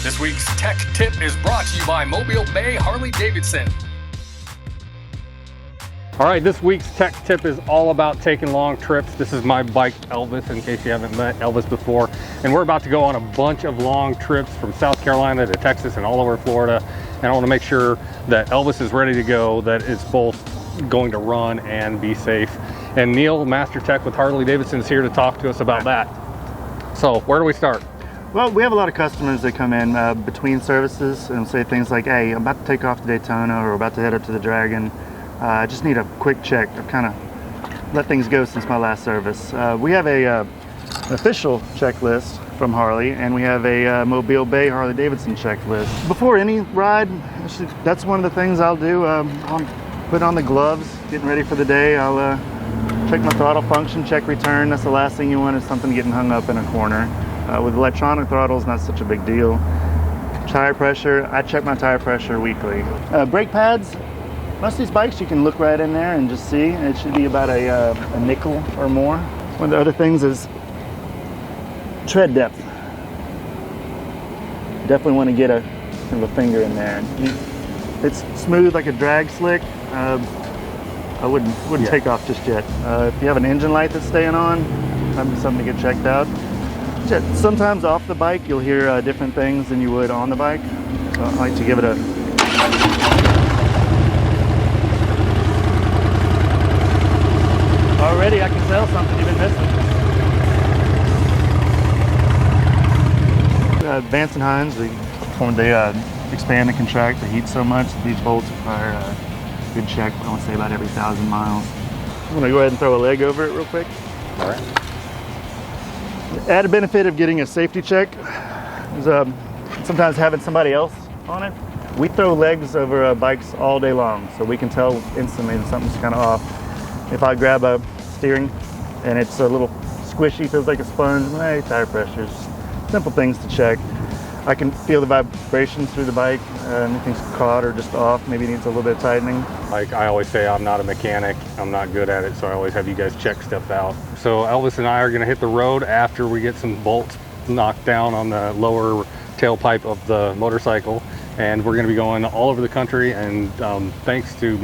This week's tech tip is brought to you by Mobile Bay Harley Davidson. All right, this week's tech tip is all about taking long trips. This is my bike, Elvis, in case you haven't met Elvis before. And we're about to go on a bunch of long trips from South Carolina to Texas and all over Florida. And I want to make sure that Elvis is ready to go, that it's both going to run and be safe. And Neil, Master Tech with Harley Davidson, is here to talk to us about that. So where do we start? Well, we have a lot of customers that come in between services and say things like, hey, I'm about to take off to Daytona or about to head up to the Dragon. I just need a quick check. I've kind of let things go since my last service. We have an official checklist from Harley, and we have a Mobile Bay Harley Davidson checklist. Before any ride, that's one of the things I'll do. I'll put on the gloves, getting ready for the day. I'll check my throttle function, check return. That's the last thing you want, is something getting hung up in a corner. With electronic throttles, not such a big deal. Tire pressure, I check my tire pressure weekly. Brake pads. Most of these bikes you can look right in there and just see. It should be about a nickel or more. One of the other things is tread depth. Definitely want to get a kind of a finger in there. If it's smooth like a drag slick, I wouldn't take off just yet. If you have an engine light that's staying on, that'd be something to get checked out. Sometimes off the bike you'll hear different things than you would on the bike. So I like to give it a Already I can tell something you've been missing. Vance and Heinz, when they expand and contract the heat so much, these bolts require a good check, I want to say about every 1,000 miles. I'm going to go ahead and throw a leg over it real quick. All right. The added benefit of getting a safety check is sometimes having somebody else on it. We throw legs over bikes all day long, so we can tell instantly that something's kind of off. If I grab a steering and it's a little squishy, feels like a sponge, hey, tire pressures, simple things to check. I can feel the vibrations through the bike, anything's caught or just off, maybe it needs a little bit of tightening. Like I always say, I'm not a mechanic, I'm not good at it, so I always have you guys check stuff out. So Elvis and I are gonna hit the road after we get some bolts knocked down on the lower tailpipe of the motorcycle, and we're gonna be going all over the country, and thanks to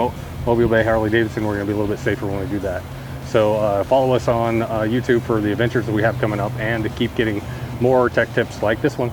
Mobile Bay Harley Davidson, we're going to be a little bit safer when we do that. So follow us on YouTube for the adventures that we have coming up, and to keep getting more tech tips like this one.